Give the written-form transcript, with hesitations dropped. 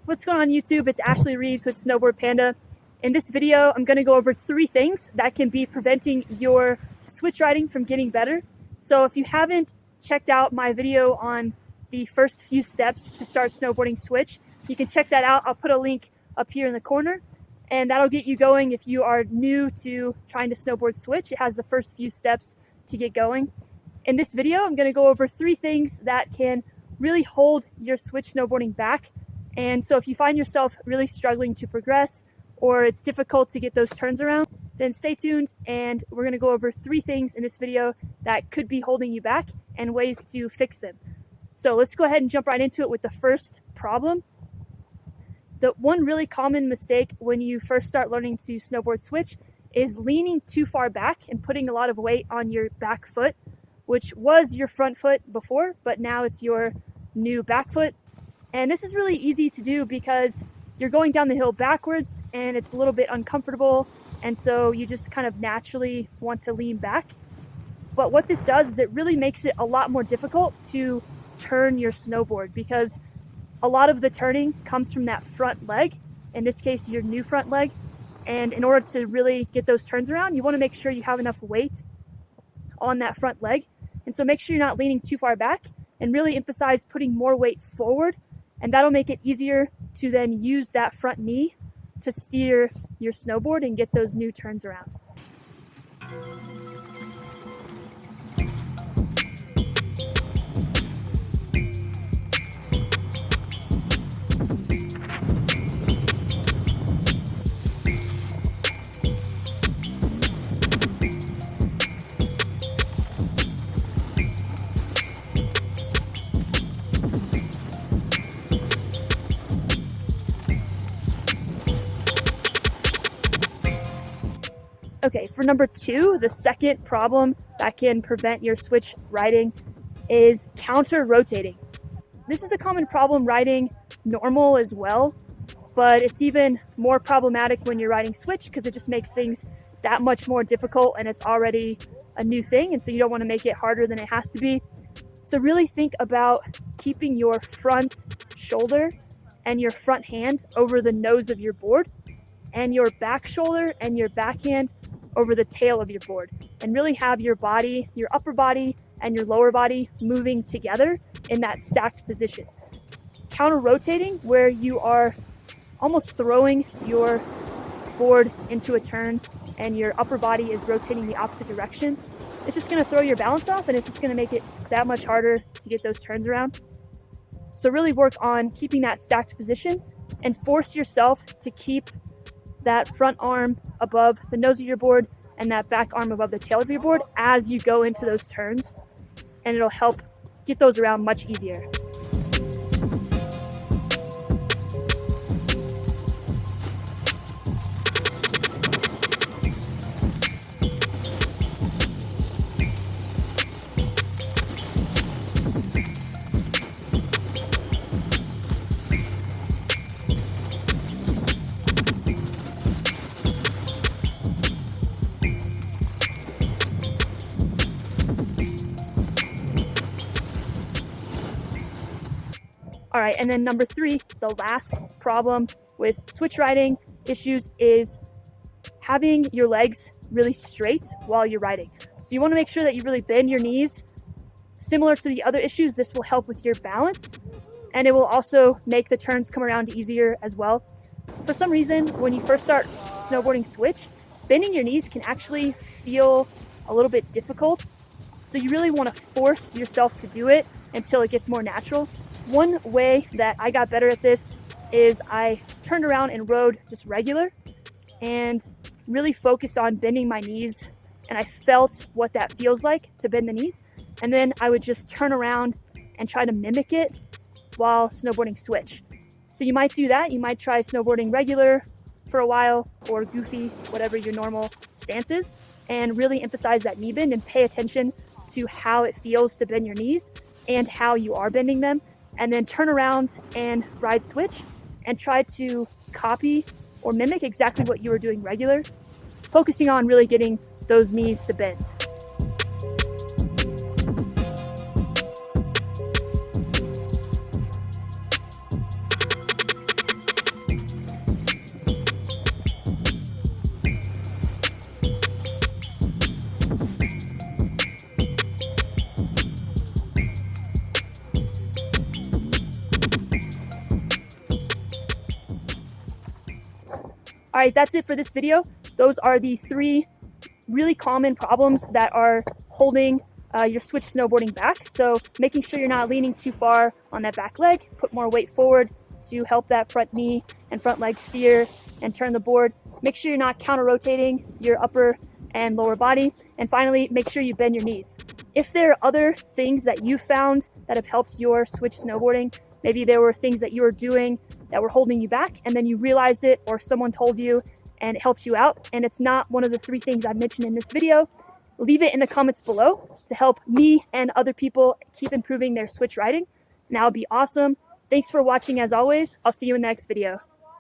What's going on YouTube? It's Ashley Reeves with Snowboard Panda. In this video, I'm going to go over 3 things that can be preventing your switch riding from getting better. So if you haven't checked out my video on the first few steps to start snowboarding switch, you can check that out. I'll put a link up here in the corner, and that'll get you going if you are new to trying to snowboard switch. It has the first few steps to get going. In this video, I'm going to go over 3 things that can really hold your switch snowboarding back. And so if you find yourself really struggling to progress or it's difficult to get those turns around, then stay tuned and we're going to go over 3 things in this video that could be holding you back and ways to fix them. So let's go ahead and jump right into it with the first problem. The one really common mistake when you first start learning to snowboard switch is leaning too far back and putting a lot of weight on your back foot, which was your front foot before, but now it's your new back foot. And this is really easy to do because you're going down the hill backwards and it's a little bit uncomfortable. And so you just kind of naturally want to lean back. But what this does is it really makes it a lot more difficult to turn your snowboard because a lot of the turning comes from that front leg, in this case, your new front leg. And in order to really get those turns around, you want to make sure you have enough weight on that front leg. And so make sure you're not leaning too far back and really emphasize putting more weight forward. And that'll make it easier to then use that front knee to steer your snowboard and get those new turns around. Okay, for number 2, the second problem that can prevent your switch riding is counter rotating. This is a common problem riding normal as well, but it's even more problematic when you're riding switch because it just makes things that much more difficult and it's already a new thing, and so you don't want to make it harder than it has to be. So really think about keeping your front shoulder and your front hand over the nose of your board and your back shoulder and your backhand over the tail of your board, and really have your body, your upper body and your lower body moving together in that stacked position. Counter rotating, where you are almost throwing your board into a turn and your upper body is rotating the opposite direction, it's just going to throw your balance off and it's just going to make it that much harder to get those turns around. So really work on keeping that stacked position and force yourself to keep that front arm above the nose of your board and that back arm above the tail of your board as you go into those turns, and it'll help get those around much easier. All right, and then number 3, the last problem with switch riding issues is having your legs really straight while you're riding. So you want to make sure that you really bend your knees. Similar to the other issues, this will help with your balance, and it will also make the turns come around easier as well. For some reason, when you first start snowboarding switch, bending your knees can actually feel a little bit difficult. So you really want to force yourself to do it until it gets more natural. One way that I got better at this is I turned around and rode just regular and really focused on bending my knees, and I felt what that feels like to bend the knees. And then I would just turn around and try to mimic it while snowboarding switch. So you might do that. You might try snowboarding regular for a while or goofy, whatever your normal stance is, and really emphasize that knee bend and pay attention to how it feels to bend your knees and how you are bending them. And then turn around and ride switch and try to copy or mimic exactly what you were doing regular, focusing on really getting those knees to bend. All right, that's it for this video. Those are the 3 really common problems that are holding your switch snowboarding back. So making sure you're not leaning too far on that back leg, put more weight forward to help that front knee and front leg steer and turn the board. Make sure you're not counter rotating your upper and lower body. And finally, make sure you bend your knees. If there are other things that you found that have helped your switch snowboarding, maybe there were things that you were doing that were holding you back and then you realized it, or someone told you and it helped you out, and it's not one of the 3 things I've mentioned in this video, leave it in the comments below to help me and other people keep improving their switch riding. And that would be awesome. Thanks for watching as always. I'll see you in the next video.